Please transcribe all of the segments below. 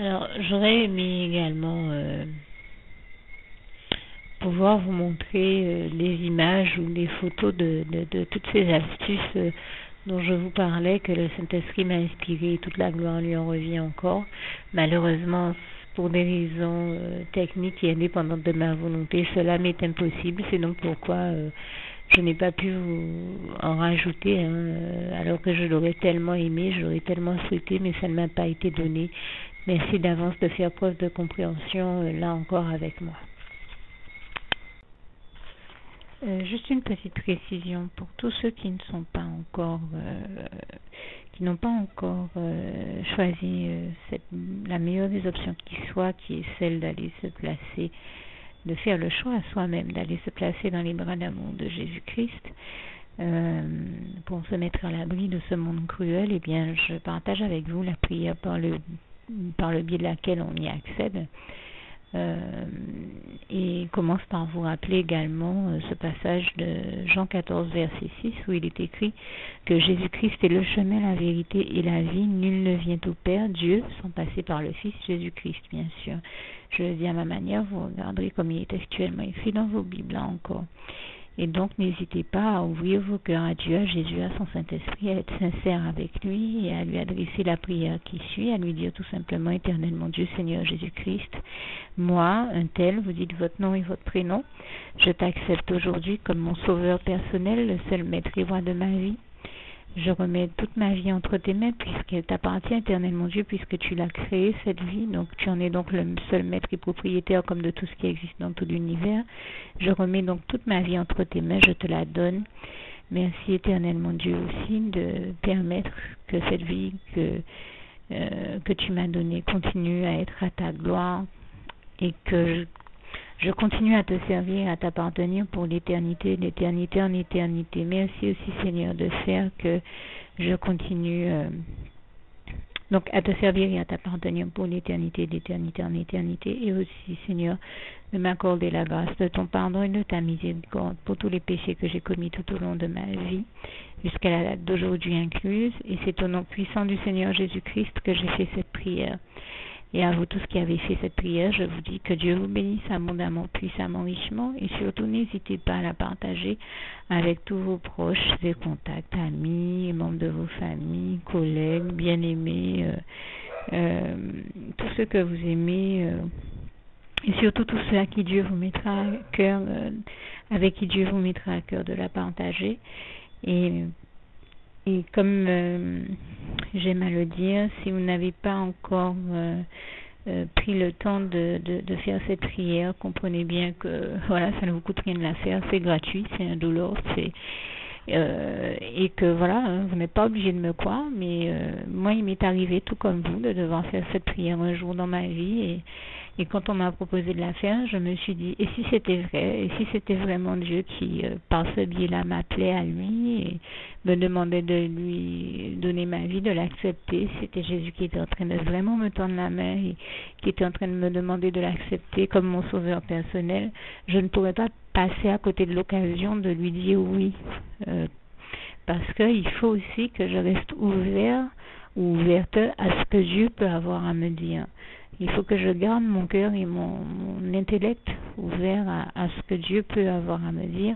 Alors, j'aurais aimé également pouvoir vous montrer les images ou les photos de toutes ces astuces dont je vous parlais, que le Saint-Esprit m'a inspiré, et toute la gloire lui en revient encore. Malheureusement, pour des raisons techniques et indépendantes de ma volonté, cela m'est impossible. C'est donc pourquoi je n'ai pas pu vous en rajouter, alors que je l'aurais tellement aimé, je l'aurais tellement souhaité, mais ça ne m'a pas été donné. Merci d'avance de faire preuve de compréhension, là encore avec moi. Juste une petite précision pour tous ceux qui ne sont pas encore, qui n'ont pas encore choisi la meilleure des options qui soit, qui est celle d'aller se placer, de faire le choix à soi-même, d'aller se placer dans les bras d'amour de Jésus-Christ, pour se mettre à l'abri de ce monde cruel. Eh bien, je partage avec vous la prière par le biais de laquelle on y accède. Et commence par vous rappeler également ce passage de Jean 14 verset 6 où il est écrit que Jésus-Christ est le chemin, la vérité et la vie. Nul ne vient au Père, Dieu, sans passer par le Fils Jésus-Christ, bien sûr. Je le dis à ma manière, vous regarderez comme il est actuellement écrit dans vos Bibles là encore. Et donc, n'hésitez pas à ouvrir vos cœurs à Dieu, à Jésus, à son Saint-Esprit, à être sincère avec lui et à lui adresser la prière qui suit, à lui dire tout simplement, Éternel mon Dieu, Seigneur Jésus-Christ, moi, un tel, vous dites votre nom et votre prénom, je t'accepte aujourd'hui comme mon sauveur personnel, le seul maître et roi de ma vie. Je remets toute ma vie entre tes mains puisqu'elle t'appartient, Éternel mon Dieu, puisque tu l'as créée, cette vie. Donc tu en es donc le seul maître et propriétaire comme de tout ce qui existe dans tout l'univers. Je remets donc toute ma vie entre tes mains, je te la donne. Merci, Éternel mon Dieu, aussi de permettre que cette vie que tu m'as donnée continue à être à ta gloire et que je continue à te servir, à t'appartenir pour l'éternité, d'éternité en éternité. Merci aussi, Seigneur, de faire que je continue donc à te servir et à t'appartenir pour l'éternité, d'éternité en éternité. Et aussi, Seigneur, de m'accorder la grâce de ton pardon et de ta miséricorde pour tous les péchés que j'ai commis tout au long de ma vie, jusqu'à la date d'aujourd'hui incluse. Et c'est au nom puissant du Seigneur Jésus-Christ que j'ai fait cette prière. Et à vous tous qui avez fait cette prière, je vous dis que Dieu vous bénisse abondamment, puissamment, richement, et surtout n'hésitez pas à la partager avec tous vos proches et contacts, amis, membres de vos familles, collègues, bien-aimés, tous ceux que vous aimez, et surtout tous ceux à qui Dieu vous mettra à cœur, avec qui Dieu vous mettra à cœur de la partager. Et comme j'aime à le dire, si vous n'avez pas encore pris le temps de faire cette prière, comprenez bien que voilà, ça ne vous coûte rien de la faire, c'est gratuit, c'est indolore, et que voilà, vous n'êtes pas obligé de me croire, mais moi il m'est arrivé tout comme vous de devoir faire cette prière un jour dans ma vie, et quand on m'a proposé de la faire, je me suis dit, et si c'était vrai, et si c'était vraiment Dieu qui, par ce biais-là, m'appelait à lui et me demandait de lui donner ma vie, de l'accepter, c'était Jésus qui était en train de vraiment me tendre la main et qui était en train de me demander de l'accepter comme mon sauveur personnel, je ne pourrais pas passer à côté de l'occasion de lui dire oui, parce qu'il faut aussi que je reste ouvert ou ouverte à ce que Dieu peut avoir à me dire. Il faut que je garde mon cœur et mon intellect ouvert à ce que Dieu peut avoir à me dire.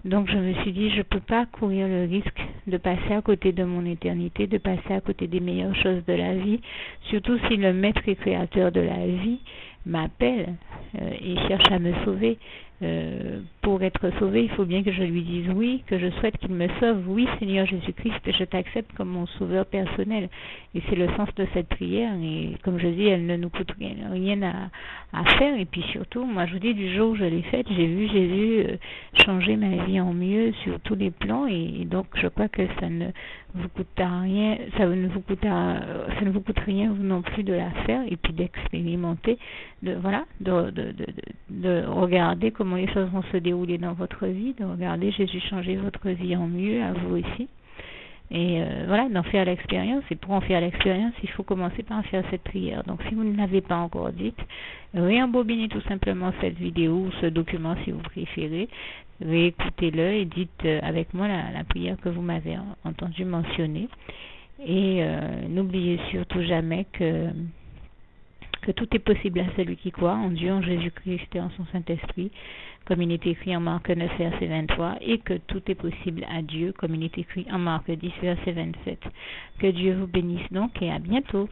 Donc je me suis dit, je ne peux pas courir le risque de passer à côté de mon éternité, de passer à côté des meilleures choses de la vie, surtout si le maître et créateur de la vie m'appelle et cherche à me sauver. Pour être sauvé, il faut bien que je lui dise oui, que je souhaite qu'il me sauve. Oui, Seigneur Jésus-Christ, je t'accepte comme mon sauveur personnel. Et c'est le sens de cette prière. Et comme je dis, elle ne nous coûte rien à faire. Et puis surtout, moi je vous dis, du jour où je l'ai faite, j'ai vu Jésus changer ma vie en mieux sur tous les plans. Et donc je crois que ça ne vous coûtera rien, ça ne vous coûte rien vous non plus de la faire et puis d'expérimenter, de regarder comment les choses vont se dérouler dans votre vie, de regarder Jésus changer votre vie en mieux, à vous aussi. Et d'en faire l'expérience. Et pour en faire l'expérience, il faut commencer par faire cette prière. Donc si vous ne l'avez pas encore dite, réembobinez tout simplement cette vidéo ou ce document si vous préférez, réécoutez-le et dites avec moi la prière que vous m'avez entendu mentionner. Et n'oubliez surtout jamais que que tout est possible à celui qui croit en Dieu, en Jésus-Christ et en son Saint-Esprit, comme il est écrit en Marc 9, verset 23, et que tout est possible à Dieu, comme il est écrit en Marc 10, verset 27. Que Dieu vous bénisse donc et à bientôt.